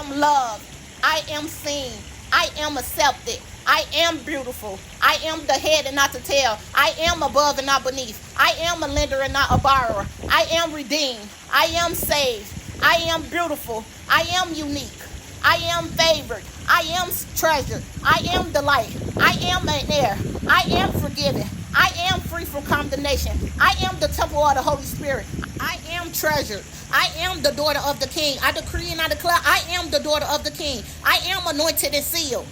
am loved. I am seen. I am accepted. I am beautiful. I am the head and not the tail. I am above and not beneath. I am a lender and not a borrower. I am redeemed. I am saved. I am beautiful. I am unique. I am favored. I am treasured. I am the light. I am an heir. I am forgiven. I am free from condemnation. I am the temple of the Holy Spirit. I am treasured. I am the daughter of the King. I decree and I declare I am the daughter of the King. I am anointed and sealed.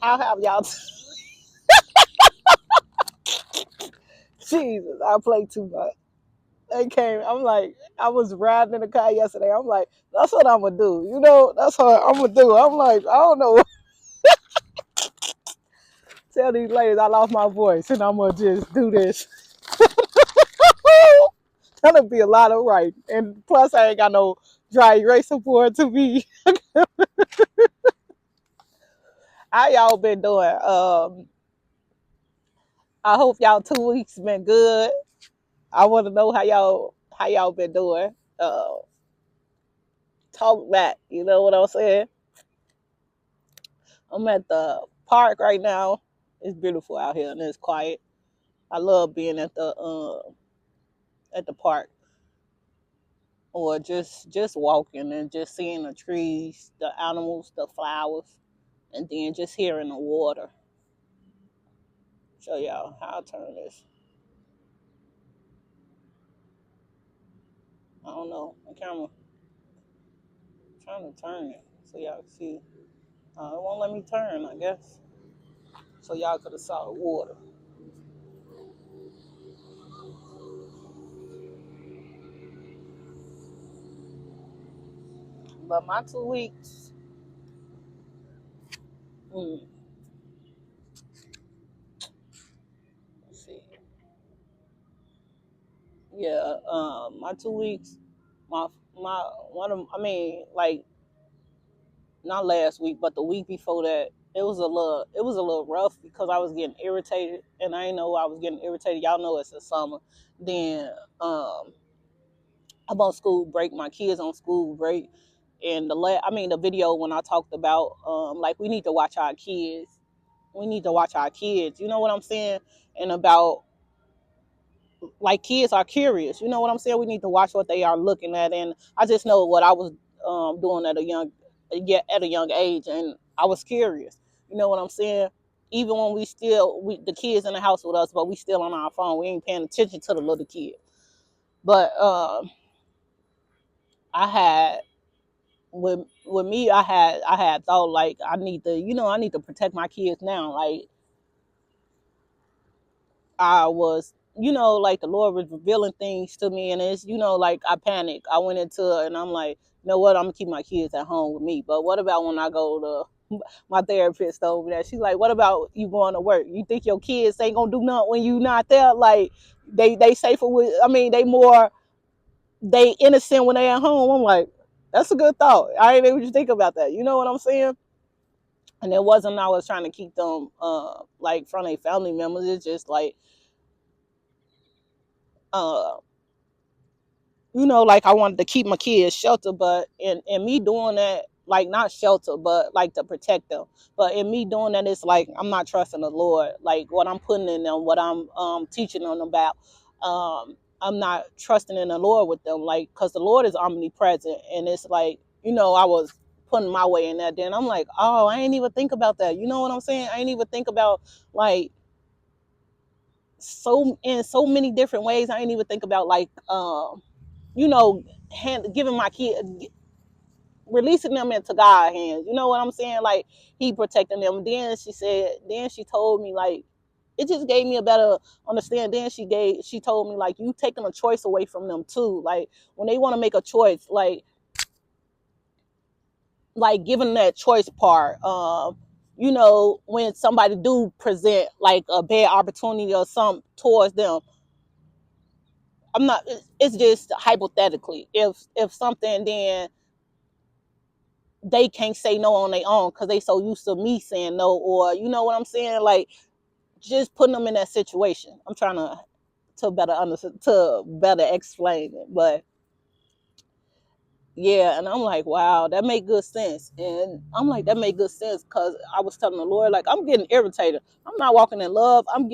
How have y'all? Jesus, I play too much. They came. I'm like, I was riding in the car yesterday. I'm like, that's what I'm gonna do. You know, that's what I'm gonna do. I'm like, I don't know. Tell these ladies I lost my voice and I'm gonna just do this. That'll be a lot of right. And plus, I ain't got no dry eraser board to be. How y'all been doing? I hope y'all 2 weeks been good. I want to know how y'all been doing. Talk back. You know what I'm saying? I'm at the park right now. It's beautiful out here and it's quiet. I love being at the park or just walking and just seeing the trees, the animals, the flowers, and then just hearing the water. Show y'all how I turn this. I don't know. The camera trying to turn it so y'all can see. It won't let me turn, I guess. So y'all could have saw the water. But my 2 weeks, mm, let's see. Yeah, my 2 weeks, my my one of I mean like not last week, but the week before that, it was a little rough because I was getting irritated, and I didn't know I was getting irritated. Y'all know it's the summer. Then I'm on school break. My kids on school break, and the video when I talked about like we need to watch our kids. We need to watch our kids. You know what I'm saying? And about like kids are curious. You know what I'm saying? We need to watch what they are looking at. And I just know what I was doing at a young age, and I was curious. You know what I'm saying? Even when the kids in the house with us, but we still on our phone. We ain't paying attention to the little kid. But I had with me, I had thought like I need to protect my kids now. Like I was like the Lord was revealing things to me, and it's, like I panicked. I went into it, and I'm like, you know what? I'm gonna keep my kids at home with me. But what about when I go to my therapist over there? She's like, what about you going to work? You think your kids ain't gonna do nothing when you not there? Like they safer with. I mean, they innocent when they at home. I'm like, that's a good thought. I ain't even think about that. You know what I'm saying? And it wasn't I was trying to keep them like from their family members. It's just like uh like I wanted to keep my kids sheltered, but in me doing that, like not shelter, but like to protect them. But in me doing that, it's like I'm not trusting the Lord. Like what I'm putting in them, what I'm teaching them about. I'm not trusting in the Lord with them, like because the Lord is omnipresent, and it's like I was putting my way in that. Then I'm like, oh, I ain't even think about that. You know what I'm saying? I ain't even think about like so in so many different ways. I ain't even think about like you know, giving my kid, releasing them into God's hands. You know what I'm saying? Like He protecting them. Then she told me like, it just gave me a better understand. Then she told me like, you taking a choice away from them too. Like when they want to make a choice, like giving that choice part. When somebody do present like a bad opportunity or something towards them, I'm not. It's just hypothetically. If something, then they can't say no on their own because they so used to me saying no, or you know what I'm saying, like just putting them in that situation. I'm trying to better understand, to better explain it, but yeah. And I'm like, wow, that make good sense. And I'm like, that make good sense because I was telling the Lord, like, I'm getting irritated. I'm not walking in love. I'm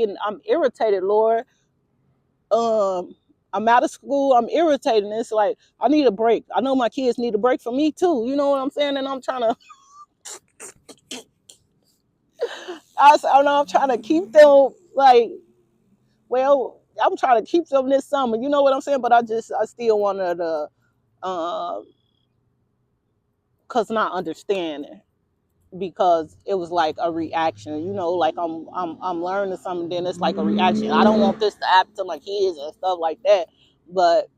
irritated, Lord. I'm out of school. I'm irritated. And it's like I need a break. I know my kids need a break from me too. You know what I'm saying? And I'm trying to I know I'm trying to keep them like, well, I'm trying to keep them this summer. You know what I'm saying? But I still wanted to, cause not understanding, because it was like a reaction. Like I'm learning something, then it's like a reaction. I don't want this to happen to my kids and stuff like that, but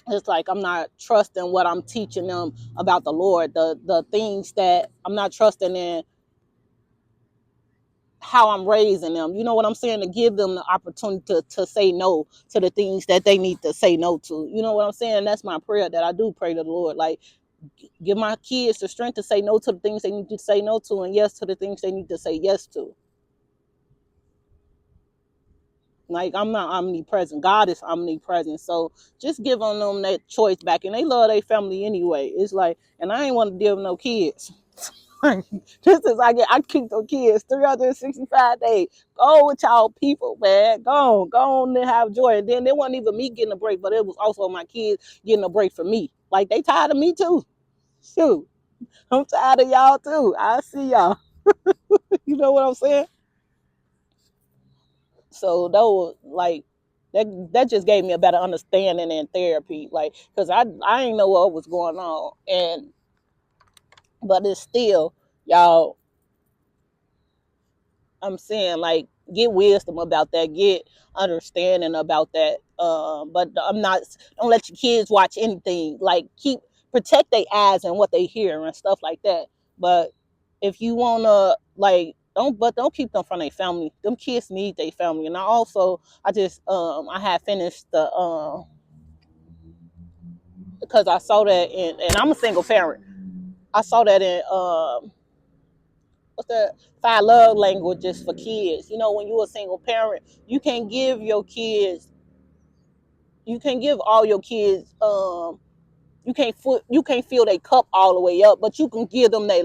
it's like I'm not trusting what I'm teaching them about the Lord, the things that I'm not trusting in how I'm raising them. You know what I'm saying? To give them the opportunity to say no to the things that they need to say no to. You know what I'm saying? That's my prayer that I do pray to the Lord. Like, give my kids the strength to say no to the things they need to say no to, and yes to the things they need to say yes to. Like, I'm not omnipresent. God is omnipresent. So just give them that choice back. And they love their family anyway. It's like, and I ain't want to give them no kids. Just as I keep those kids 365 days. Go with y'all people, man. Go on and have joy. And then it wasn't even me getting a break, but it was also my kids getting a break from me. Like they tired of me too. Shoot, I'm tired of y'all too. I see y'all. You know what I'm saying? So that was like that just gave me a better understanding in therapy, like because I didn't know what was going on, and but it's still, y'all, I'm saying like get wisdom about that, get understanding about that. But I'm not, don't let your kids watch anything. Like protect their eyes and what they hear and stuff like that. But if you wanna like don't keep them from their family. Them kids need their family. And I just I had finished the because I saw that in, and I'm a single parent. I saw that in what's the 5 love languages for kids. When you're a single parent, you can give all your kids you can't fill their cup all the way up, but you can give them they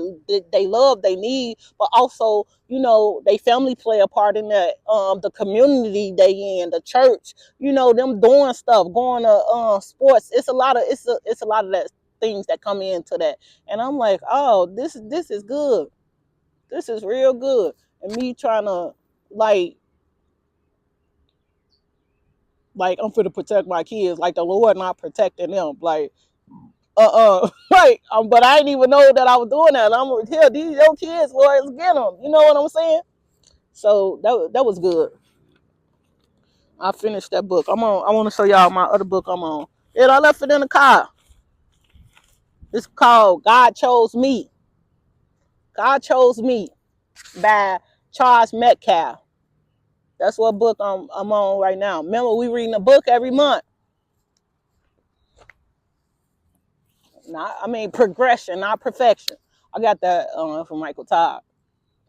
love they need, but also they family play a part in that, the community they in, the church, them doing stuff, going to sports. It's a lot of that things that come into that. And I'm like, oh, this is good. This is real good. And me trying to like I'm for to protect my kids, like the Lord not protecting them, like right. But I didn't even know that I was doing that. I'm like, hell, these young kids, Lord, let's get them. You know what I'm saying? So that was good. I finished that book. I want to show y'all my other book I'm on. And I left it in the car. It's called God Chose Me. God Chose Me by Charles Metcalf. That's what book I'm on right now. Remember, we reading a book every month. Progression, not perfection. I got that from Michael Todd.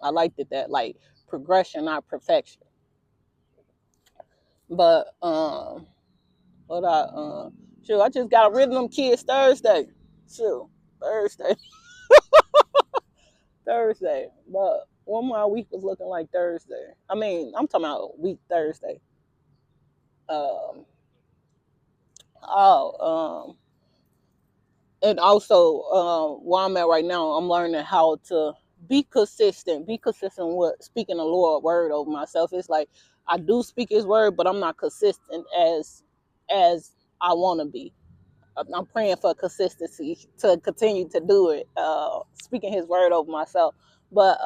I liked it that like progression, not perfection. But what sure, I just got rid of them kids Thursday. Sure, Thursday, Thursday. But one more week was looking like Thursday. I'm talking about week Thursday. Um, oh, and also where I'm at right now, I'm learning how to be consistent. Be consistent with speaking the Lord word over myself. It's like I do speak His word, but I'm not consistent as I want to be. I'm praying for consistency to continue to do it. Speaking His word over myself, but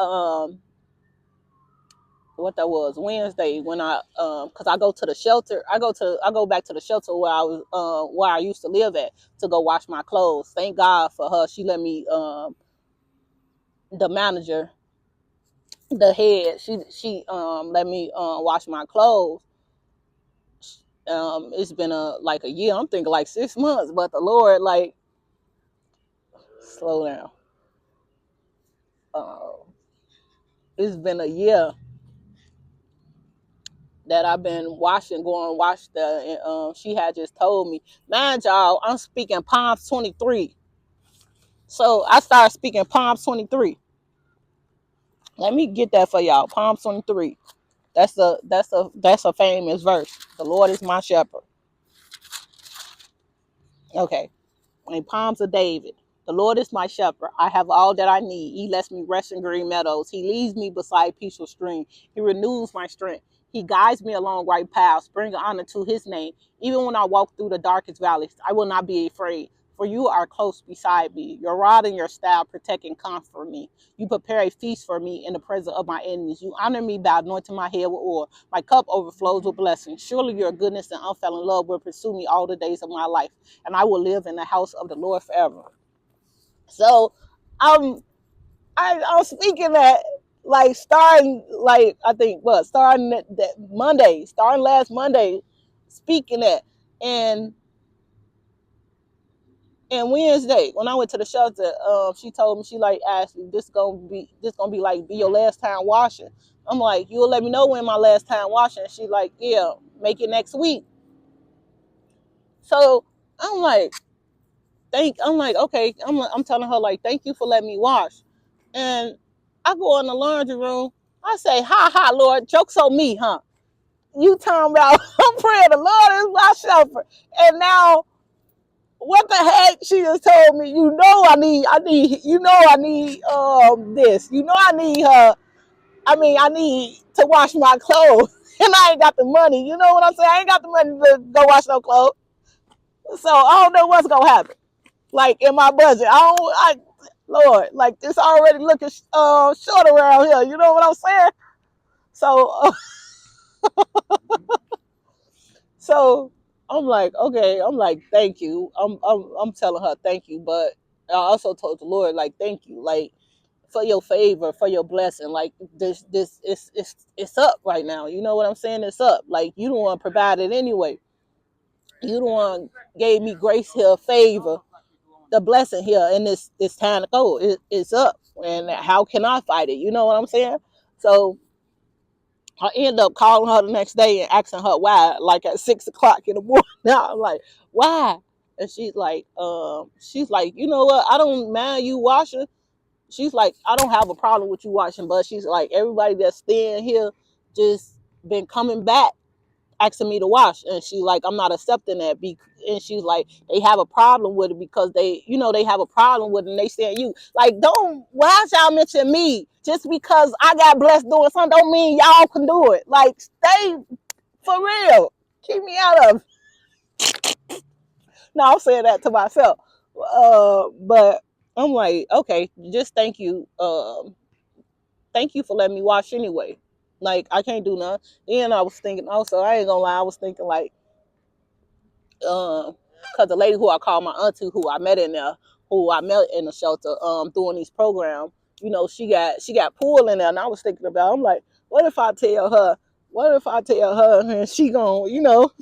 what that was Wednesday when because I go to the shelter. I go back to the shelter where I used to live at to go wash my clothes. Thank God for her. She let me the manager, the head. She let me wash my clothes. It's been a year. I'm thinking like 6 months, but the Lord like slow down. Uh, it's been a year that I've been watching, going watch the. And, she had just told me, man, y'all, I'm speaking Psalms 23. So I started speaking Psalms 23. Let me get that for y'all. Psalms 23. That's a famous verse. The Lord is my shepherd. Okay. In Palms of David. The Lord is my shepherd. I have all that I need. He lets me rest in green meadows. He leads me beside peaceful stream. He renews my strength. He guides me along right paths, bringing honor to His name. Even when I walk through the darkest valleys, I will not be afraid. For you are close beside me. Your rod and your staff protect and comfort me. You prepare a feast for me in the presence of my enemies. You honor me by anointing my head with oil. My cup overflows with blessings. Surely your goodness and unfailing love will pursue me all the days of my life, and I will live in the house of the Lord forever. So I'm I'm speaking that like starting like I think what starting that Monday, starting last Monday, speaking that and and Wednesday when I went to the shelter, she told me she like asked me this gonna be like be your last time washing. I'm like, you'll let me know when my last time washing. She like, yeah, make it next week. So I'm like, I'm like, okay, I'm telling her like, thank you for letting me wash. And I go in the laundry room. I say, ha ha, Lord, joke's on me, huh? You talking about I'm praying the Lord is my shepherd. And now what the heck? She just told me, I need this. I need her. I need to wash my clothes. And I ain't got the money. You know what I'm saying? I ain't got the money to go wash no clothes. So I don't know what's gonna happen. Like in my budget. Lord, like this already looking short around here. You know what I'm saying? So so I'm like, okay, I'm like, thank you. I'm telling her thank you, but I also told the Lord like thank you, like for your favor, for your blessing. Like this it's up right now. You know what I'm saying? It's up. Like you don't want to provide it anyway. You don't want gave me grace here, favor, the blessing here, and this time to go. It's up, and how can I fight it? You know what I'm saying? So I end up calling her the next day and asking her why, like at 6 o'clock in the morning. Now I'm like, why? And she's like, you know what? I don't mind you washing. She's like, I don't have a problem with you washing, but she's like, everybody that's staying here just been coming back asking me to wash, and she's like, I'm not accepting that. And she's like, they have a problem with it because they have a problem with it, and they saying you like, don't why y'all mention me just because I got blessed doing something don't mean y'all can do it. Like, stay for real, keep me out of it. No, I'm saying that to myself, but I'm like, okay, just thank you for letting me wash anyway. Like I can't do nothing. And I was thinking also, I ain't gonna lie, I was thinking like, because the lady who I call my auntie, who I met in there, who I met in the shelter, doing these programs, she got pulled in there, and I was thinking about, I'm like, what if I tell her? What if I tell her and she gon'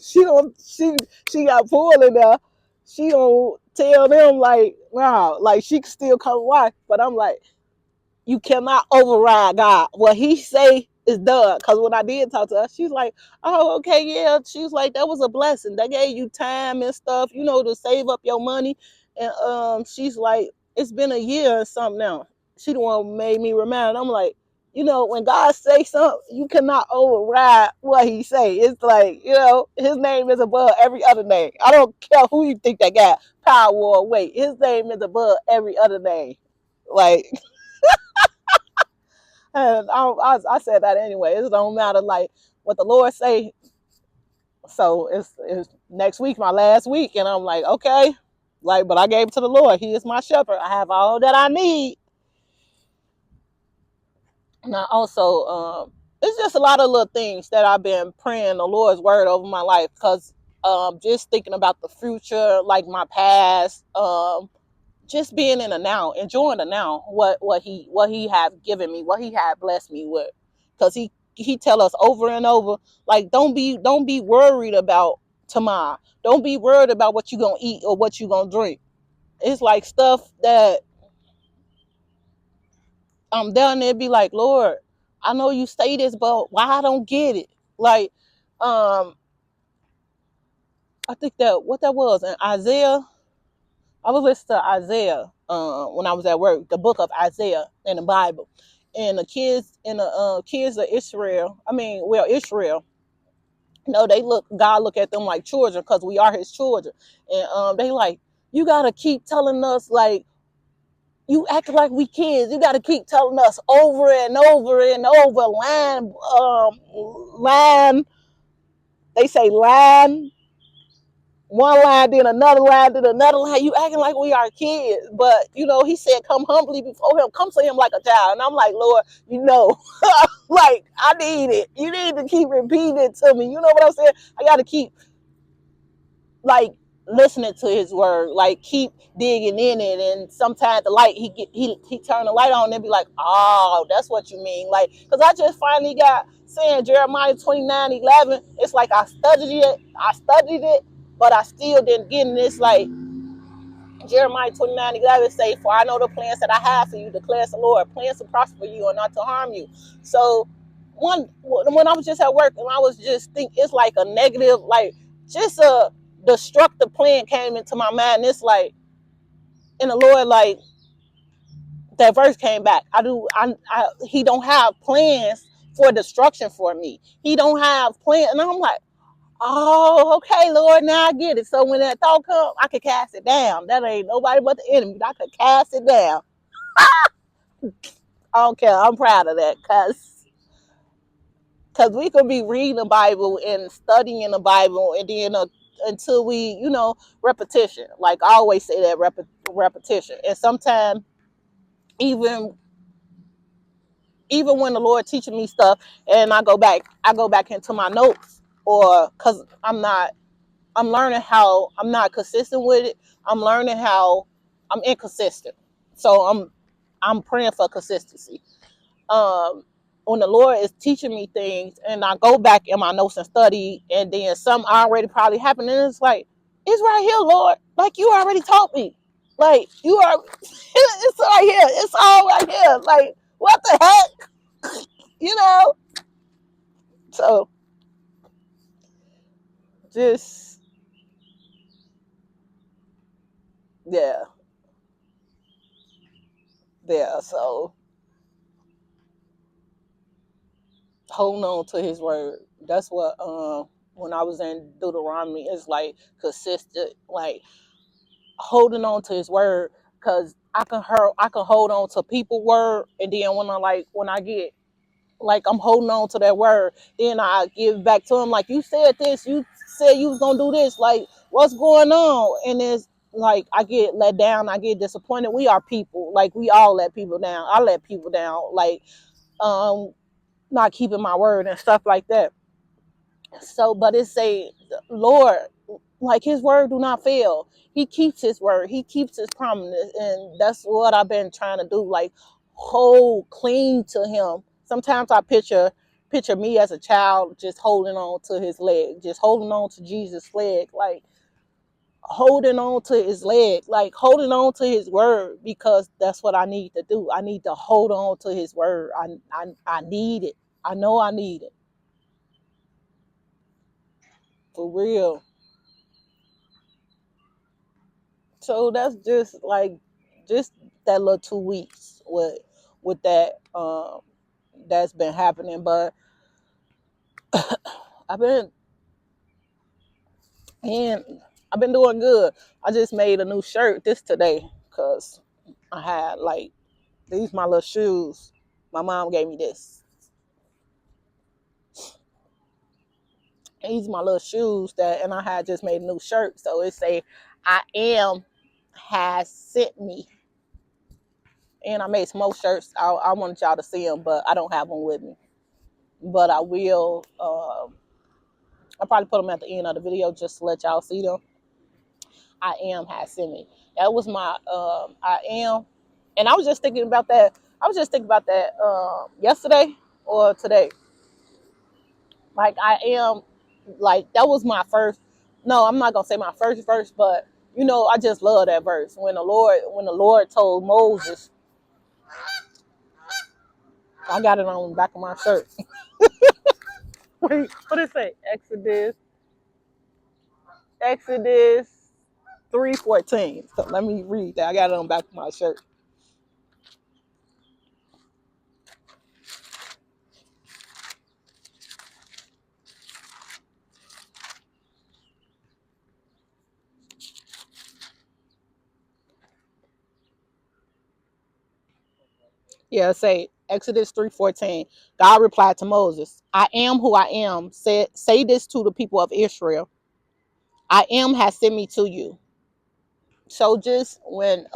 she got pulled in there, she gon' tell them like, wow, like she can still come watch, but I'm like, you cannot override God. What He say is done. Because when I did talk to her, she's like, "Oh, okay, yeah." She's like, "That was a blessing. That gave you time and stuff, to save up your money." And she's like, "It's been a year or something now." She the one who made me remind. I'm like, when God say something, you cannot override what He say. It's like, His name is above every other name. I don't care who you think that got power or weight. His name is above every other name. Like. And I said that anyway. It don't matter like what the Lord say. So it's next week, my last week, and I'm like, okay, like, but I gave it to the Lord. He is my shepherd. I have all that I need. And I also, it's just a lot of little things that I've been praying the Lord's word over my life because just thinking about the future, like my past, just being in the now, enjoying the now, what he have given me, what he had blessed me with, because he tell us over and over, like, don't be worried about tomorrow. Don't be worried about what you gonna eat or what you gonna drink. It's like stuff that I'm down there be like, Lord, I know you say this, but why I don't get it? Like, I think that what that was in Isaiah. I was listening to Isaiah when I was at work, the book of Isaiah in the Bible, and the kids of Israel. I mean, well, Israel. No, God look at them like children because we are His children, and they like, you gotta keep telling us, like, you act like we kids. You gotta keep telling us over and over and over, line. They say line one line, then another line, then another line. You acting like we are kids. But, he said, come humbly before Him. Come to Him like a child. And I'm like, Lord, like, I need it. You need to keep repeating it to me. You know what I'm saying? I got to keep, like, listening to His word. Like, keep digging in it. And sometimes the light, he turn the light on and be like, oh, that's what you mean. Like, because I just finally got saying Jeremiah 29:11. It's like I studied it, but I still didn't get in this, like, Jeremiah 29:11 say, for I know the plans that I have for you, declares the Lord, plans to prosper you and not to harm you. So when I was just at work and I was just thinking, it's like a negative, like, just a destructive plan came into my mind. It's like, and the Lord, like, that verse came back. He don't have plans for destruction for me. He don't have plans. And I'm like, oh, okay, Lord, now I get it. So when that thought comes, I can cast it down. That ain't nobody but the enemy. I could cast it down. I don't care. I'm proud of that because we could be reading the Bible and studying the Bible, and then until we, repetition. Like I always say that repetition. And sometimes even even when the Lord teaching me stuff, and I go back into my notes, or because I'm learning how I'm not consistent with it. I'm learning how I'm inconsistent. So I'm praying for consistency. Um, when the Lord is teaching me things, and I go back in my notes and study, and then some already probably happened, and it's like, it's right here, Lord. Like, you already taught me. Like, you are, it's right here. It's all right here. Like, what the heck, you know? So just, yeah, yeah. So holding on to His word. That's what when I was in Deuteronomy, it's like consistent, like holding on to His word, because I can hold on to people word, and then when I get, like, I'm holding on to that word, then I give back to Him, like, you said this, you said you was gonna do this, like, what's going on? And it's like I get let down, I get disappointed. We are people, like, we all let people down. I let people down, like, um not keeping my word and stuff like that. So, but it say, Lord, like his word do not fail. He keeps his word. He keeps his promise. And that's what I've been trying to do. Like hold cling to him. Sometimes I picture me as a child just holding on to his leg, just holding on to Jesus' leg, like holding on to his leg, like holding on to his word, because that's what I need to do. I need to hold on to his word. I need it. I know I need it. For real. So that's just that little 2 weeks with that that's been happening. But I've been and I've been doing good. I just made a new shirt this today because I had like these my little shoes. My mom gave me this. These my little shoes that, and I had just made a new shirt. So it say, "I am has sent me." And I made some more shirts. I wanted y'all to see them, but I don't have them with me. But I will. I'll probably put them at the end of the video just to let y'all see them. I am has sent me. That was my I am, and I was just thinking about that. I was just thinking about that yesterday or today. Like I am, like that was my first. No, I'm not gonna say my first verse, but I just love that verse when the Lord told Moses. I got it on the back of my shirt. Wait, what did it say? Exodus 3:14. So let me read that. I got it on the back of my shirt. Yeah, say Exodus 3:14. God replied to Moses, I am who I am. Say this to the people of Israel. I am has sent me to you. So just when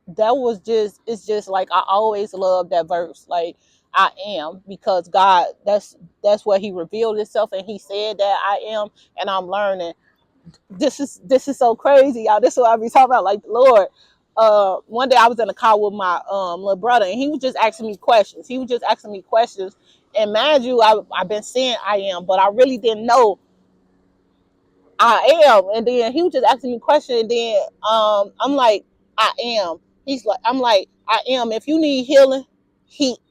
that was just it's just like I always love that verse. Like I am, because God, that's what he revealed himself, and he said that I am. And I'm learning. This is so crazy, y'all. This is what I be talking about. Like the Lord. One day I was in a car with my little brother, and he was just asking me questions. And mind you, I've been saying I am, but I really didn't know I am. And then he was just asking me questions, and then I'm like, I am. I'm like, I am. If you need healing,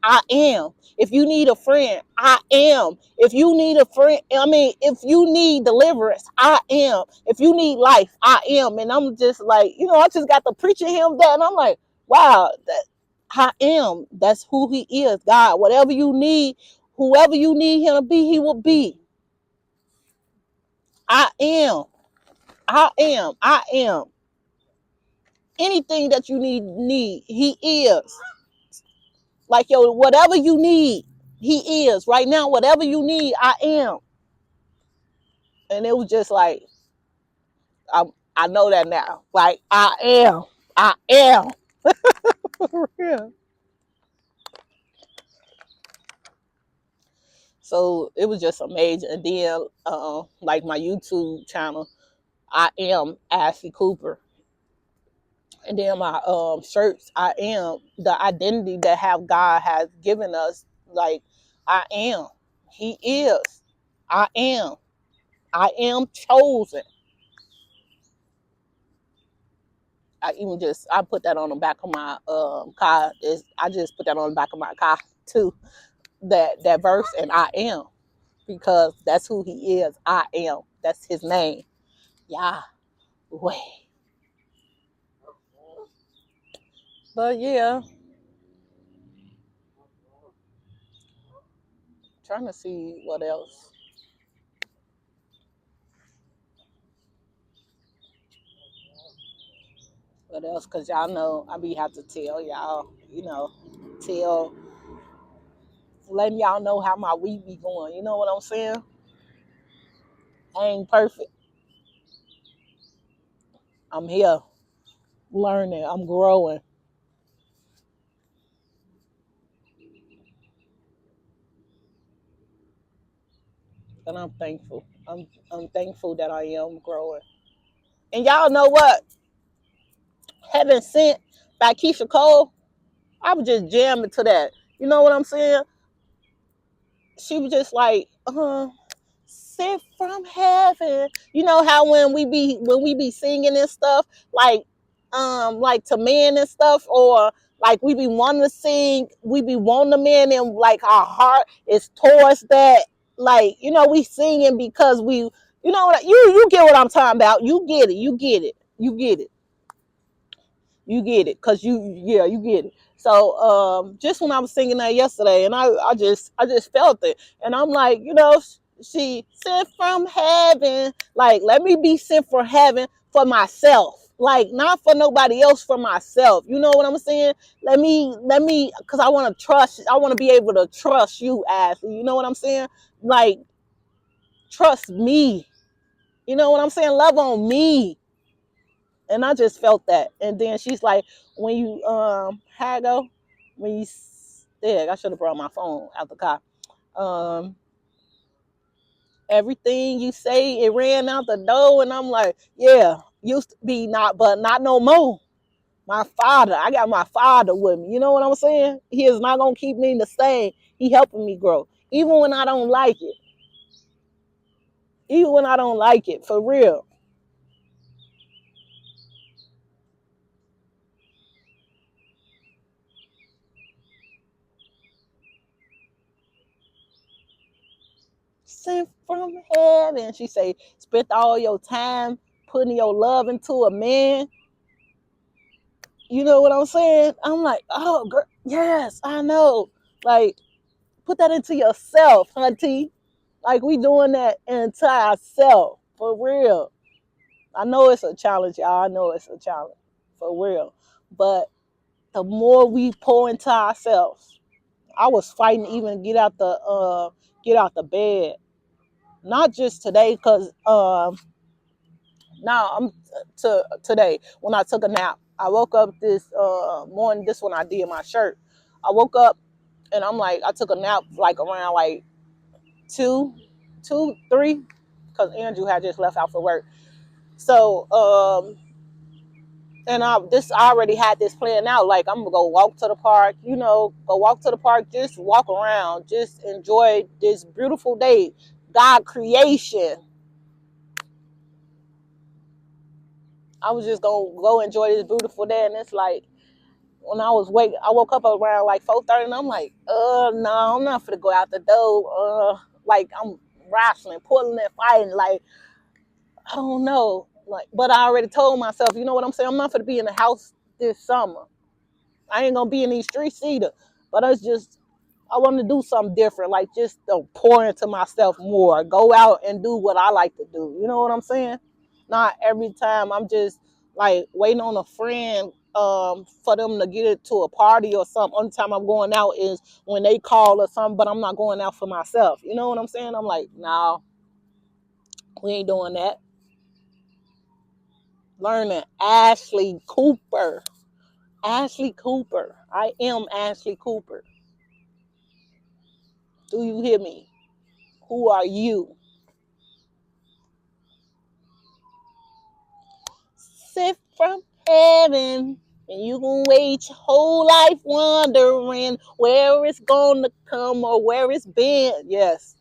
I am. If you need a friend, I am. If you need a friend, I mean, if you need deliverance, I am. If you need life, I am. And I'm just like, I just got to preaching him that, and I'm like, wow, that I am. That's who he is, God. Whatever you need, whoever you need him to be, he will be. I am. I am. I am. Anything that you need, he is. Like yo, whatever you need, he is. Right now, whatever you need, I am. And it was just like, I know that now. Like I am. I am. For real. So it was just amazing. And then like my YouTube channel, I am Ashley Cooper. And then my shirts, I am the identity that have God has given us. Like I am. He is. I am. I am chosen. I put that on the back of my car. I just put that on the back of my car too. That verse, and I am, because that's who he is. I am. That's his name. Yahweh. But yeah, trying to see what else. What else? Cause y'all know I be have to tell y'all, tell letting y'all know how my week be going. You know what I'm saying? I ain't perfect. I'm here learning. I'm growing. and I'm thankful. I'm thankful that I am growing. And y'all know what? Heaven Sent by Keisha Cole, I was just jamming to that. You know what I'm saying? She was just like, sent from heaven. You know how when we be singing and stuff, like to men and stuff, or like we be wanting to sing, we be wanting the men, and like our heart is towards that. Like, we singing because you get what I'm talking about. You get it. You get it. You get it. You get it, cause you get it. So just when I was singing that yesterday, and I just felt it, and I'm like, she sent from heaven. Like, let me be sent for heaven for myself, like not for nobody else, for myself. You know what I'm saying? Let me, cause I want to trust. I want to be able to trust you, Ashley. You know what I'm saying? Like, trust me. You know what I'm saying? Love on me. And I just felt that. And then she's like, when you Hago, when you I should have brought my phone out the car. Um, Everything you say, it ran out the door, and I'm like, yeah, used to be not, but not no more. My father, I got my father with me. You know what I'm saying? He is not gonna keep me the same. He helping me grow, even when I don't like it. Even when I don't like it, for real. Sent from heaven. She say, spent all your time putting your love into a man. You know what I'm saying? I'm like, oh, girl, yes, I know. Like, put that into yourself, hunty. Like, we doing that into ourselves, for real. I know it's a challenge, y'all. I know it's a challenge, for real. But the more we pour into ourselves, I was fighting to even get out the bed. Not just today, cause now I'm today when I took a nap. I woke up this morning. This one I did my shirt. I woke up and I'm like, I took a nap like around like two, 3, because Andrew had just left out for work. So and I already had this planned out. Like, I'm gonna go walk to the park. Go walk to the park. Just walk around. Just enjoy this beautiful day. God creation. I was just gonna go enjoy this beautiful day, and it's like, when I woke up around like 4:30, and I'm like, no, I'm not gonna go out the door. Like, I'm wrestling, pulling and fighting. Like, I don't know. Like, but I already told myself, you know what I'm saying? I'm not gonna be in the house this summer. I ain't gonna be in these streets either. But I want to do something different, like just pour into myself more, go out and do what I like to do. You know what I'm saying? Not every time I'm just like waiting on a friend for them to get it to a party or something. Only time I'm going out is when they call or something, but I'm not going out for myself. You know what I'm saying? I'm like, no, we ain't doing that. Learning Ashley Cooper. Ashley Cooper. I am Ashley Cooper. Do you hear me? Who are you? Sent from heaven. And you can wait your whole life wondering where it's gonna come or where it's been. Yes.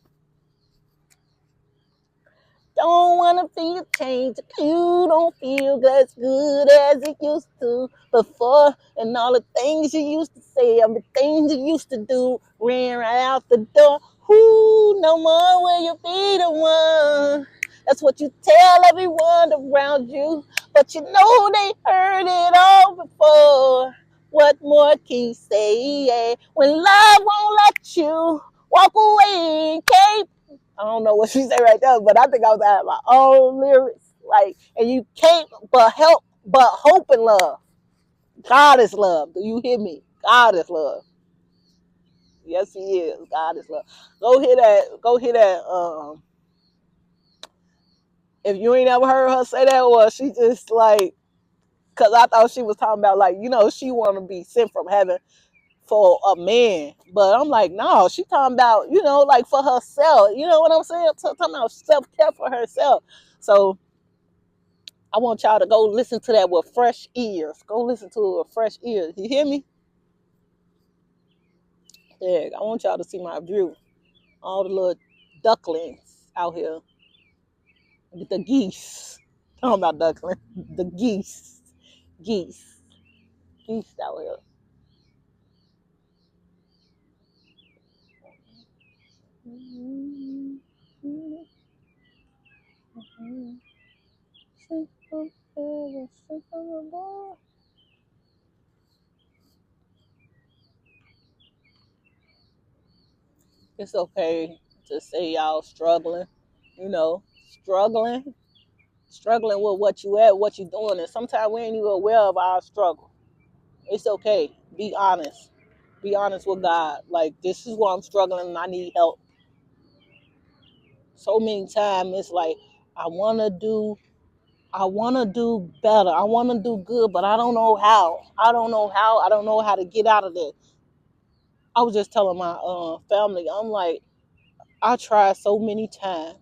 Don't wanna feel change. You don't feel as good as it used to before. And all the things you used to say, all the things you used to do, ran right out the door. Who no more will you be the one? That's what you tell everyone around you. But you know they heard it all before. What more can you say? Yeah. When love won't let you walk away and can't. I don't know what she said right there, but I think I was at my own lyrics. Like, and you can't but hope and love. God is love. Do you hear me? God is love. Yes, He is. God is love. Go hear that. Go hear that. If you ain't ever heard her say that, or she just like, cause I thought she was talking about like, she want to be sent from heaven for a man. But I'm like, no, she talking about, like for herself. You know what I'm saying? Talking about self-care for herself. So I want y'all to go listen to that with fresh ears. Go listen to it with fresh ears. You hear me? Yeah, I want y'all to see my view. All the little ducklings out here. The geese. Talking about duckling. The geese. Geese. Geese out here. It's okay to say y'all struggling, you know, struggling, struggling with what you at, what you doing, and sometimes we ain't even aware of our struggle. It's okay. Be honest. Be honest with God. Like, this is where I'm struggling and I need help. So many times it's like I wanna do better. I wanna do good, but I don't know how. I don't know how. I don't know how to get out of this. I was just telling my family, I'm like, I tried so many times.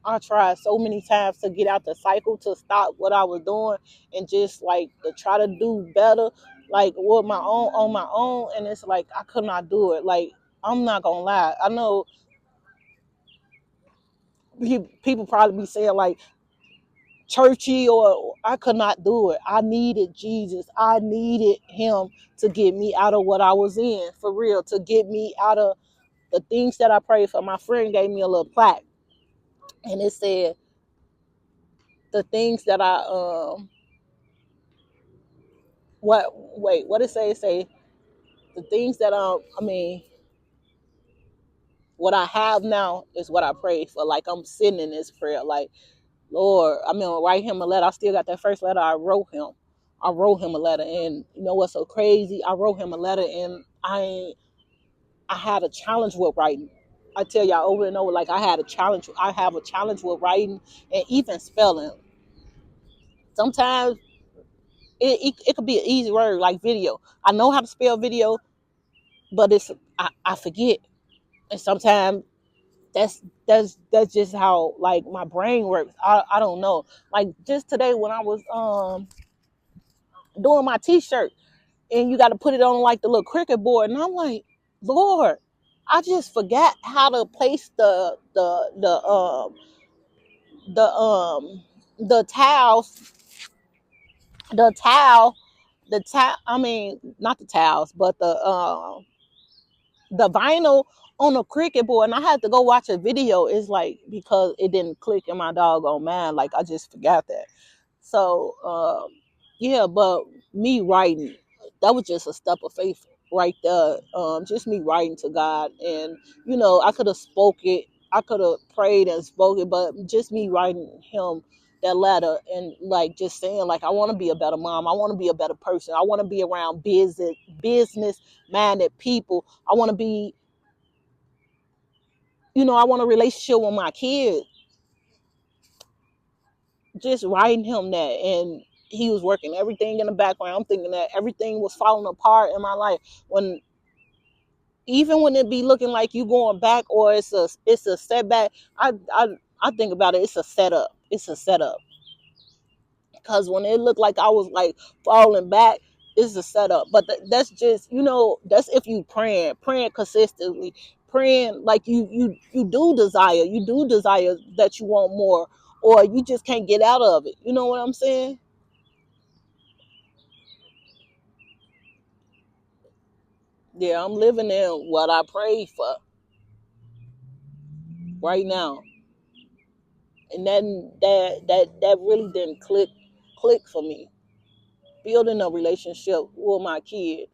I tried so many times to get out the cycle, to stop what I was doing and just like to try to do better, like with my own on my own. And it's like I could not do it. Like, I'm not gonna lie. I know people probably be saying like churchy, or I could not do it. I needed Jesus. I needed him to get me out of what I was in, for real, to get me out of the things that I prayed for. My friend gave me a little plaque and it said the things that I what it say? It say the things that what I have now is what I prayed for. Like, I'm sitting in this prayer, like, Lord, write him a letter. I still got that first letter I wrote him. I wrote him a letter, and you know what's so crazy? I wrote him a letter, and I had a challenge with writing. I tell y'all over and over, like, I had a challenge. I have a challenge with writing and even spelling. Sometimes it could be an easy word like video. I know how to spell video, but I forget. And sometimes that's just how like my brain works. I don't know. Like, just today when I was doing my t-shirt, and you got to put it on like the little cricket board, and I'm like, Lord, I just forgot how to place the the towels the towel the towel, not the towels, but the vinyl on the cricket board, and I had to go watch a video. It's like because it didn't click in my doggone mind, like I just forgot that. So yeah, but me writing, that was just a step of faith right there. Just me writing to God, and I could have spoke it, I could have prayed and spoke it, but just me writing him that letter and like just saying like I want to be a better mom, I want to be a better person, I want to be around business minded people, I want to be, I want a relationship with my kids. Just writing him that, and he was working everything in the background. I'm thinking that everything was falling apart in my life, when even when it be looking like you going back or it's a setback. I think about it, it's a setup. It's a setup, because when it looked like I was like falling back, it's a setup. But that's just, that's if you praying consistently, praying like you do desire that you want more, or you just can't get out of it. You know what I'm saying? Yeah, I'm living in what I prayed for right now, and that really didn't click for me. Building a relationship with my kid,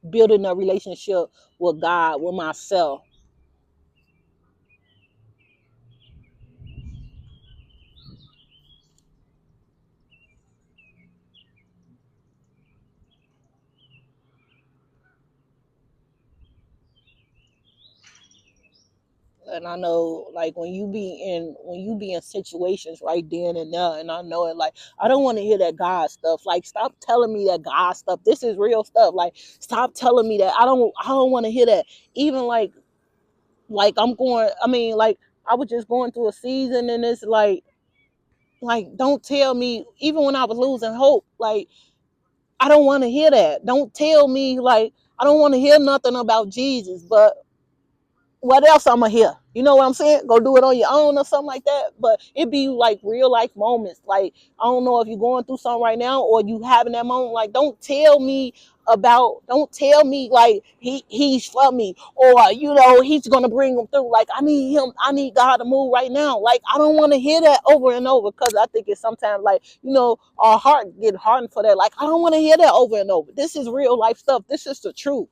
building a relationship with God, with myself. And I know, like, when you be in situations right then and there, and I know it, like, I don't want to hear that God stuff. Like, stop telling me that God stuff. This is real stuff. Like, stop telling me that. I don't want to hear that. Even like I'm going. I mean, like, I was just going through a season, and it's like, don't tell me. Even when I was losing hope, like, I don't want to hear that. Don't tell me, like, I don't want to hear nothing about Jesus, but what else I'm gonna hear? You know what I'm saying? Go do it on your own or something like that. But it be like real life moments. Like, I don't know if you're going through something right now or you having that moment. Like, don't tell me like he's for me, or he's gonna bring him through. Like, I need God to move right now. Like, I don't want to hear that over and over, because I think it's sometimes, like, our heart get hardened for that. Like, I don't want to hear that over and over. This is real life stuff. This is the truth.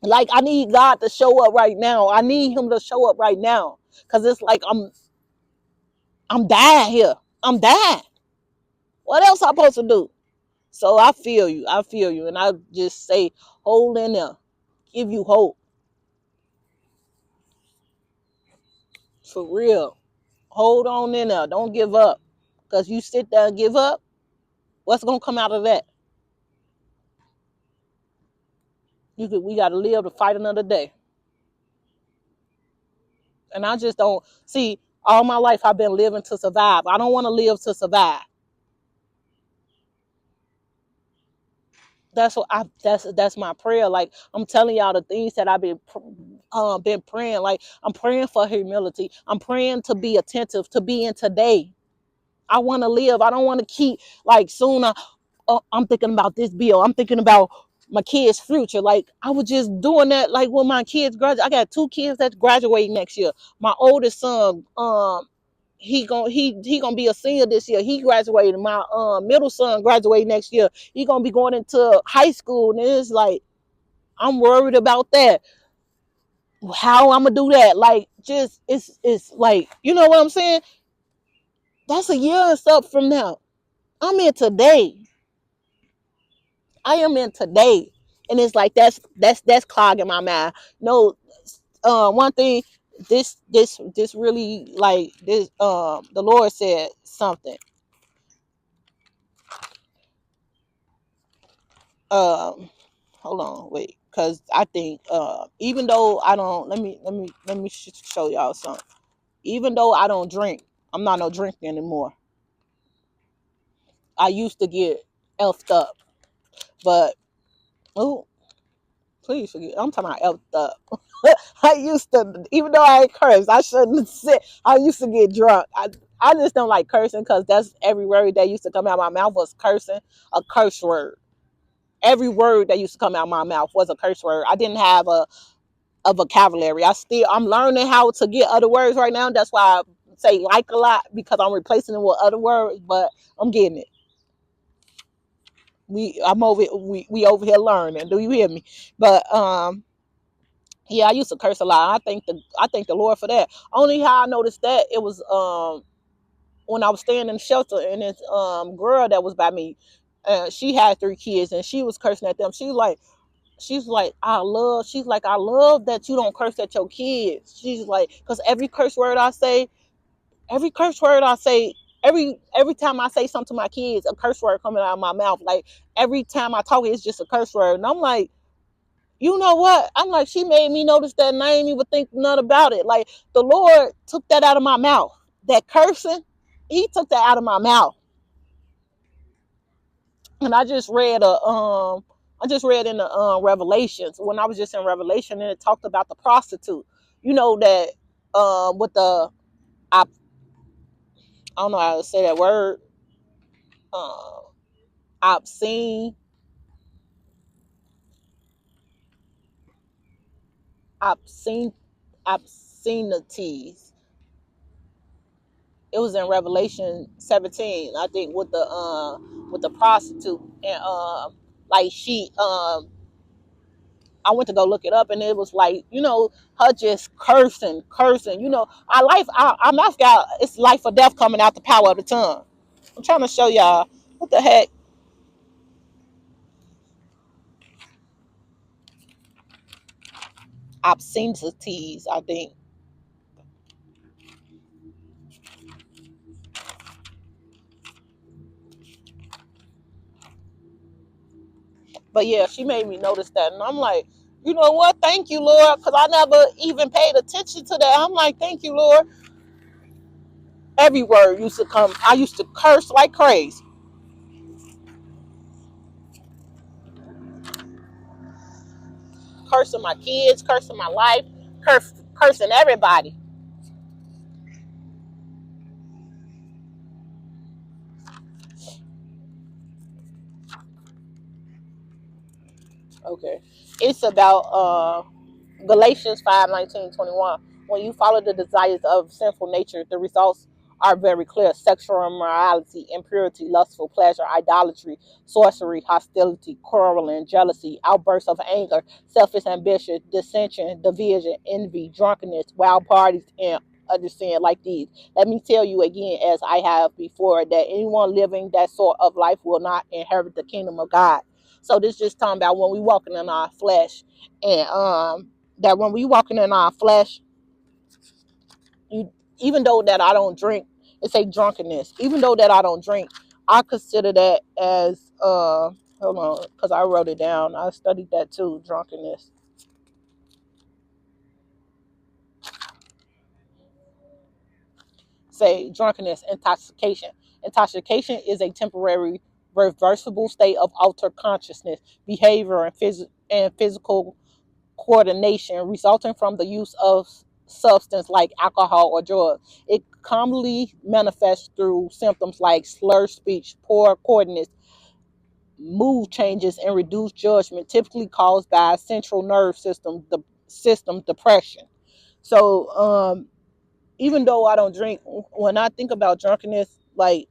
Like, I need God to show up right now. I need him to show up right now. Cause it's like I'm dying here. I'm dying. What else I supposed to do? So I feel you. I feel you. And I just say, hold in there. Give you hope. For real. Hold on in there. Don't give up. Cause you sit there and give up, what's gonna come out of that? We gotta live to fight another day. And I just don't see, all my life I've been living to survive. I don't want to live to survive. That's my prayer. Like, I'm telling y'all the things that I've been praying. Like, I'm praying for humility. I'm praying to be attentive, to be in today. I want to live. I don't want to keep, like, soon I'm thinking about this bill. I'm thinking about my kids' future. Like, I was just doing that. Like, when my kids graduate, I got 2 kids that's graduating next year. My oldest son, he gonna be a senior this year. He graduated. My middle son graduated next year. He gonna be going into high school, and it's like, I'm worried about that. How I'm gonna do that? Like, just it's like, you know what I'm saying? That's a year and stuff from now. I'm in today. I am in today, and it's like, that's clogging my mind. No, one thing, this really, like, this, the Lord said something. Um, Hold on, wait, because I think, even though I don't, let me show y'all something. Even though I don't drink, I'm not no drinker anymore. I used to get elfed up, but, oh, please forget. I'm talking about elfed up. I used to, even though I ain't curse, I shouldn't say. I used to get drunk. I just don't like cursing, because that's every word that used to come out of my mouth was cursing, a curse word. Every word that used to come out of my mouth was a curse word. I didn't have a vocabulary. I'm learning how to get other words right now. That's why I say like a lot, because I'm replacing it with other words, but I'm getting it. We over here learning. Do you hear me? But yeah, I used to curse a lot. I thank the Lord for that. Only how I noticed that, it was when I was staying in the shelter, and this girl that was by me, she had 3 kids, and she was cursing at them. I love that you don't curse at your kids. She's like, because every curse word I say, every time I say something to my kids, a curse word coming out of my mouth. Like, every time I talk, it's just a curse word. And I'm like, you know what? I'm like, she made me notice that, and I ain't even think nothing about it. Like, the Lord took that out of my mouth. That cursing, he took that out of my mouth. And I just read in the Revelations, when I was just in Revelation, and it talked about the prostitute. You know that, with the, I don't know how to say that word. Uh, obscene, obscene, obscenities. It was in Revelation 17, I think, with the prostitute, and like, she I went to go look it up, and it was like, her just cursing. Our mouth got, it's life or death coming out the power of the tongue. I'm trying to show y'all what the heck. Obscenities, I think. But yeah, she made me notice that, and I'm like, you know what? Thank you, Lord, because I never even paid attention to that. I'm like, thank you, Lord. Every word used to come. I used to curse like crazy, cursing my kids, cursing my life, cursing everybody. Okay, it's about Galatians 5:19-21. When you follow the desires of sinful nature, the results are very clear: sexual immorality, impurity, lustful pleasure, idolatry, sorcery, hostility, quarreling, jealousy, outbursts of anger, selfish ambition, dissension, division, envy, drunkenness, wild parties, and other sin like these. Let me tell you again, as I have before, that anyone living that sort of life will not inherit the kingdom of God. So this just talking about when we walking in our flesh, and that when we walking in our flesh, you, even though that I don't drink, it's a drunkenness. Even though that I don't drink, I consider that as hold on, because I wrote it down. I studied that too, drunkenness. Say drunkenness, intoxication. Intoxication is a temporary reversible state of altered consciousness, behavior, and physical coordination resulting from the use of substance like alcohol or drugs. It commonly manifests through symptoms like slurred speech, poor coordinates, mood changes, and reduced judgment, typically caused by central nerve system depression. So, even though I don't drink, when I think about drunkenness, like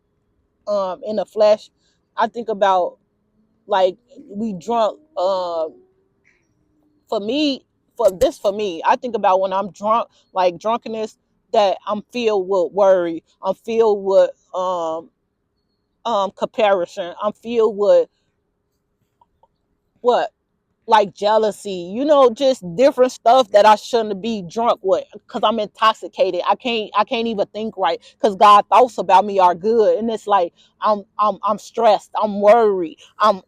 in the flesh, I think about like we drunk. For me, I think about when I'm drunk, like drunkenness, that I'm filled with worry. I'm filled with comparison. I'm filled with what, like jealousy, just different stuff that I shouldn't be drunk with because I'm intoxicated. I can't even think right because God thoughts about me are good, and it's like I'm stressed, I'm worried, I'm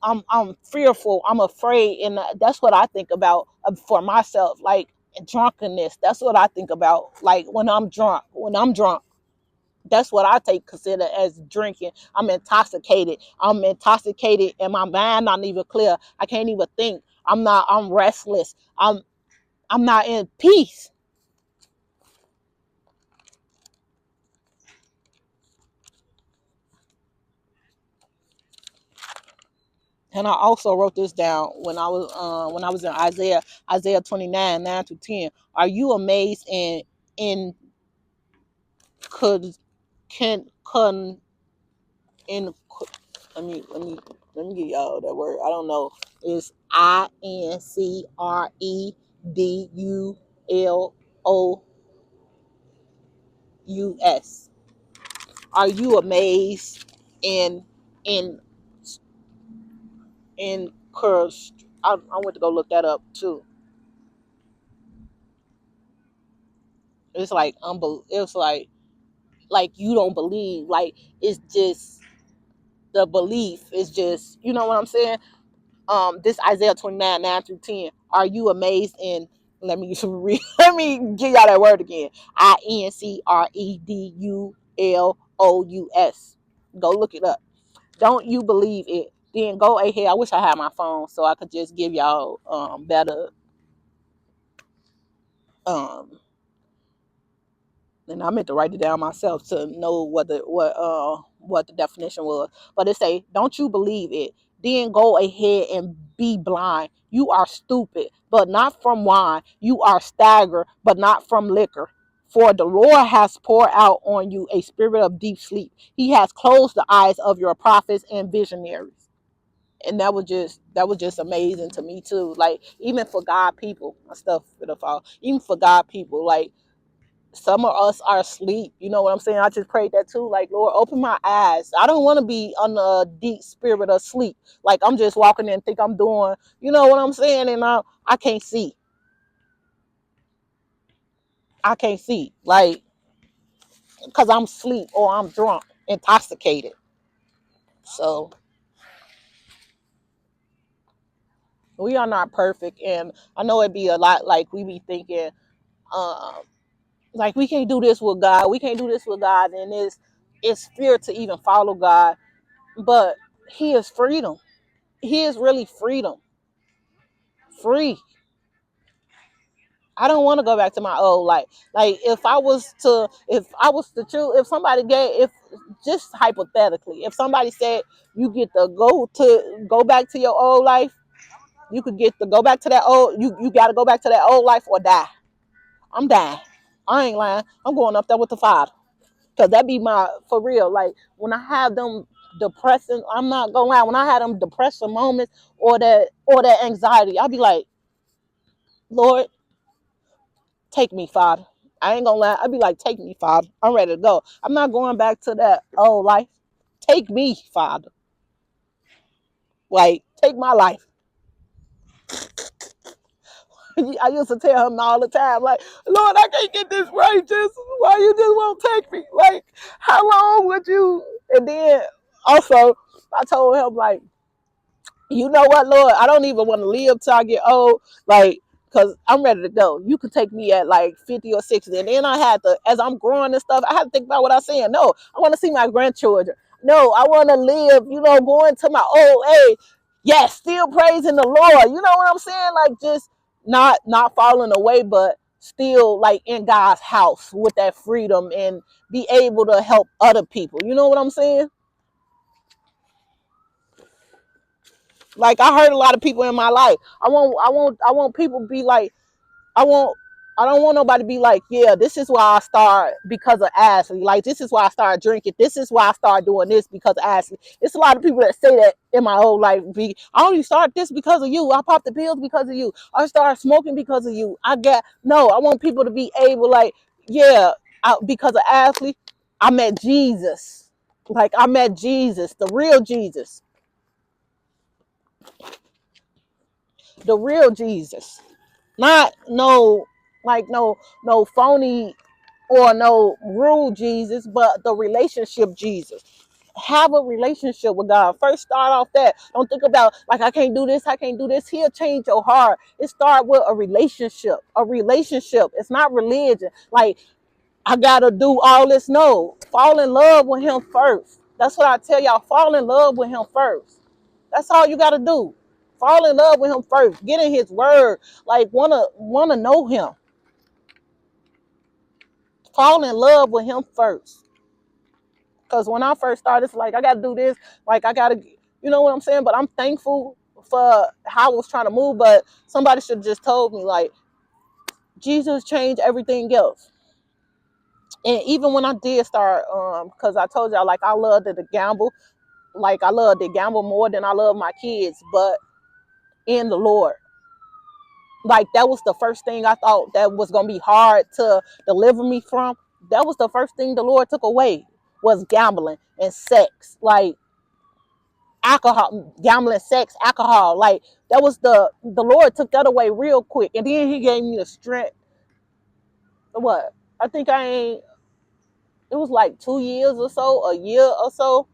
fearful, I'm afraid, and that's what I think about for myself, like drunkenness. That's what I think about, like when I'm drunk. That's what I take consider as drinking. I'm intoxicated and my mind not even clear. I can't even think. I'm restless. I'm not in peace. And I also wrote this down when I was in Isaiah 29:9-10. Are you amazed in could can in let me give y'all that word. I don't know. It's INCREDULOUS. Are you amazed in in cursed? I went to go look that up too. It's like it's like you don't believe. Like it's just the belief is just, you know what I'm saying? This Isaiah 29:9-10. Are you amazed in, let me let me give y'all that word again. INCREDULOUS. Go look it up. Don't you believe it? Then go ahead. I wish I had my phone so I could just give y'all better um and I meant to write it down myself to know what the definition was. But it say, "Don't you believe it? Then go ahead and be blind. You are stupid, but not from wine. You are staggered, but not from liquor. For the Lord has poured out on you a spirit of deep sleep. He has closed the eyes of your prophets and visionaries." And that was just amazing to me too. Like even for God people, my stuff it'll fall. Even for God people, like some of us are asleep. You know what I'm saying? I just prayed that too. Like, Lord, open my eyes. I don't want to be on a deep spirit of sleep. Like I'm just walking in and think I'm doing, you know what I'm saying? And I can't see. I can't see. Like, because I'm asleep or I'm drunk, intoxicated. So We are not perfect, and I know it'd be a lot like we be thinking, um, like we can't do this with God, we can't do this with God, and it's fear to even follow God. But He is freedom. He is really freedom, free. I don't want to go back to my old life. Like if I was to choose, if somebody gave, if just hypothetically, if somebody said you get to go back to your old life, you could get to go back to that old. You got to go back to that old life or die. I'm dying. I ain't lying. I'm going up there with the Father, because that be my for real. Like when I have them depressing, I'm not gonna lie. When I had them depression moments or that anxiety, I'll be like, Lord, take me, Father. I ain't gonna lie. I'd be like, take me, Father. I'm ready to go. I'm not going back to that old life. Take me, Father. Like, take my life. I used to tell him all the time, like, Lord, I can't get this right. Just why you just won't take me? Like, how long would you? And then also, I told him, like, you know what, Lord, I don't even want to live till I get old, like, because I'm ready to go. You could take me at like 50 or 60. And then I had to, as I'm growing and stuff, I had to think about what I'm saying. No, I want to see my grandchildren. No, I want to live, going to my old age. Yes, still praising the Lord. You know what I'm saying? Like, just not falling away, but still like in God's house with that freedom and be able to help other people. You know what I'm saying? Like I heard a lot of people in my life. I want people to be like, I want I don't want nobody to be like, yeah, this is why I start because of Ashley. Like this is why I started drinking. This is why I started doing this because of Ashley. It's a lot of people that say that in my whole life. I only started this because of you. I popped the pills because of you. I started smoking because of you. I want people to be able like, yeah, because of Ashley, I met Jesus. Like I met Jesus, the real Jesus. The real Jesus. Not no like no phony or no rude Jesus, but the relationship Jesus. Have a relationship with God. First start off that. Don't think about like I can't do this, I can't do this. He'll change your heart. It start with a relationship. A relationship. It's not religion. Like I gotta do all this. No. Fall in love with him first. That's what I tell y'all. Fall in love with him first. That's all you gotta do. Fall in love with him first. Get in his word. Like wanna know him. Fall in love with him first. Because when I first started, it's like I gotta do this. Like I gotta, you know what I'm saying? But I'm thankful for how I was trying to move. But somebody should have just told me like Jesus changed everything else. And even when I did start, because I told y'all like I love to gamble. Like I love to gamble more than I love my kids, but in the Lord. Like that was the first thing I thought that was gonna be hard to deliver me from. That was the first thing the Lord took away was gambling and sex. Like alcohol, gambling, sex, alcohol. Like that was the Lord took that away real quick. And then he gave me the strength. What? I think I ain't it was like 2 years or so, a year or so,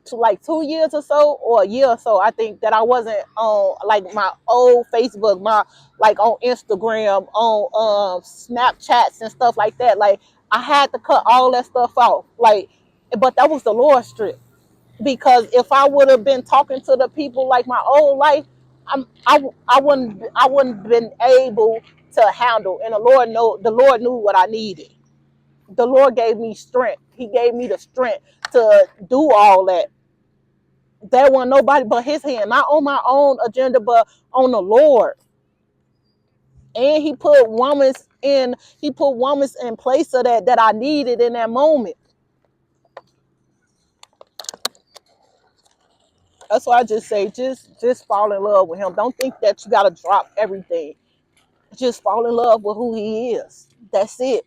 to like 2 years or so, or a year or so, I think that I wasn't on like my old Facebook, my like on Instagram, on Snapchats and stuff like that. Like I had to cut all that stuff off. Like, but that was the Lord's strip. Because if I would have been talking to the people like my old life, I wouldn't been able to handle. And the Lord knew what I needed. The Lord gave me strength. He gave me the strength to do all that. There wasn't nobody but his hand, not on my own agenda, but on the Lord. And he put women's in place of that I needed in that moment. That's why I just say just fall in love with him. Don't think that you gotta drop everything. Just fall in love with who he is. That's it.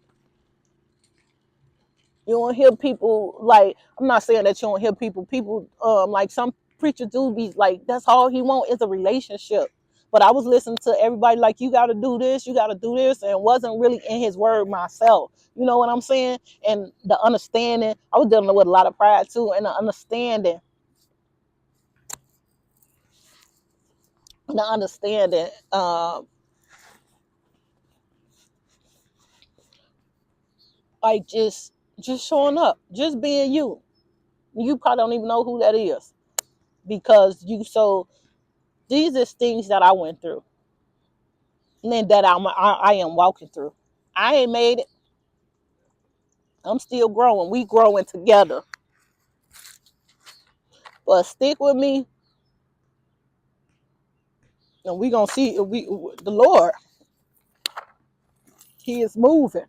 You don't hear people like, I'm not saying that you don't hear people like some preachers do be like, that's all he want is a relationship. But I was listening to everybody like, you got to do this, you got to do this, and wasn't really in his word myself. You know what I'm saying? And the understanding, I was dealing with a lot of pride too, and the understanding the understanding, like just showing up, just being you. You probably don't even know who that is because you so these are things that I went through and then that I am walking through. I ain't made it. I'm still growing. We growing together. But stick with me and we gonna see the Lord. He is moving.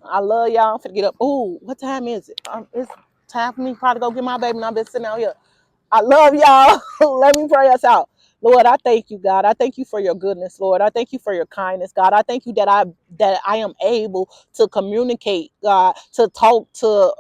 I love y'all. I'm finna get up. Ooh, what time is it? It's time for me probably go get my baby and I've been sitting out here. I love y'all. Let me pray us out. Lord, I thank you, God. I thank you for your goodness, Lord. I thank you for your kindness, God. I thank you that I am able to communicate, God, to talk to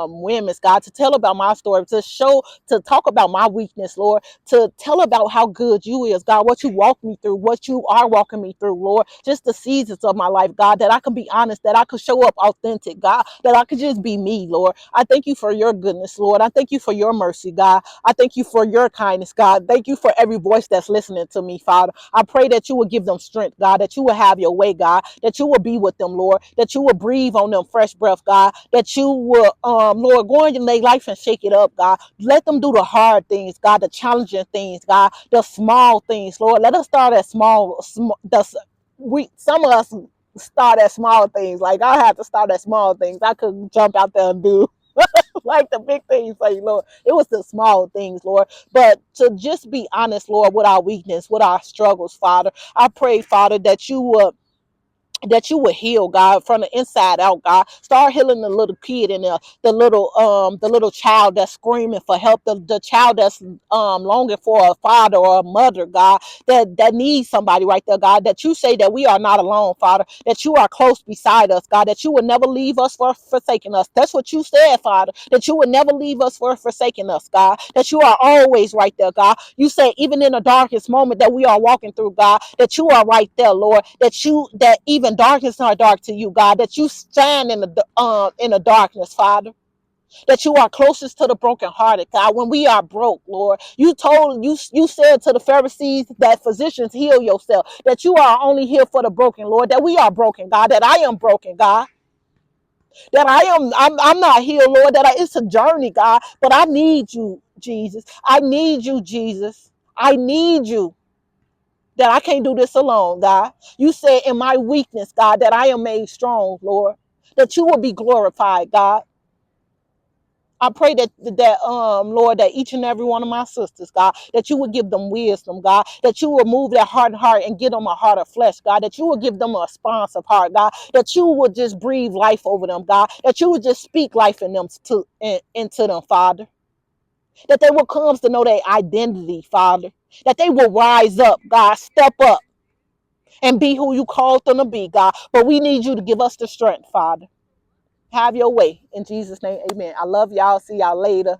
women, God, to tell about my story, to talk about my weakness, Lord, to tell about how good you is, God, what you walked me through, what you are walking me through, Lord, just the seasons of my life, God, that I can be honest, that I could show up authentic, God, that I could just be me, Lord. I thank you for your goodness, Lord. I thank you for your mercy, God. I thank you for your kindness, God. Thank you for every voice that's listening to me, Father. I pray that you will give them strength, God, that you will have your way, God, that you will be with them, Lord, that you will breathe on them fresh breath, God, that you will, Lord, go in their life and shake it up, God. Let them do the hard things, God, the challenging things, God, the small things, Lord. Let us start at some of us start at small things. Like I have to start at small things. I could jump out there and do like the big things, like Lord. It was the small things, Lord. But to just be honest, Lord, with our weakness, with our struggles, Father, I pray, Father, that you would heal, God, from the inside out, God. Start healing the little kid and the little child that's screaming for help, the child that's longing for a father or a mother, God, that needs somebody right there, God, that you say that we are not alone, Father, that you are close beside us, God, that you would never leave us for forsaking us. That's what you said, Father, that you would never leave us for forsaking us, God, that you are always right there, God. You say even in the darkest moment that we are walking through, God, that you are right there, Lord, that even darkness not dark to you, God, that you stand in the darkness, Father, that you are closest to the brokenhearted, God, when we are broke, Lord. You said to the Pharisees that physicians heal yourself, that you are only here for the broken, Lord, that we are broken, God, that I am broken, God, that I'm not here, Lord, it's a journey, God, but I need you, Jesus. I need you, Jesus. I need you. That I can't do this alone, God. You said in my weakness, God, that I am made strong, Lord. That you will be glorified, God. I pray that Lord, that each and every one of my sisters, God, that you would give them wisdom, God, that you will move their heart and give them a heart of flesh, God, that you will give them a responsive heart, God, that you would just breathe life over them, God, that you would just speak life into them, Father, that they will come to know their identity, Father, that they will rise up, God, step up and be who you called them to be, God. But we need you to give us the strength, Father. Have your way. In Jesus' name, amen. I love y'all. See y'all later.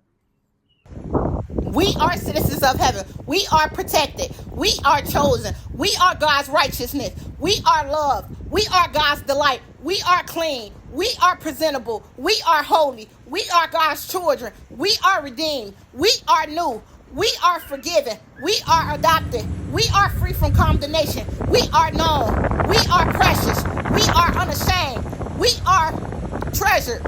We are citizens of heaven. We are protected. We are chosen. We are God's righteousness. We are love. We are God's delight. We are clean. We are presentable. We are holy. We are God's children. We are redeemed. We are new. We are forgiven. We are adopted. We are free from condemnation. We are known. We are precious. We are unashamed. We are treasured.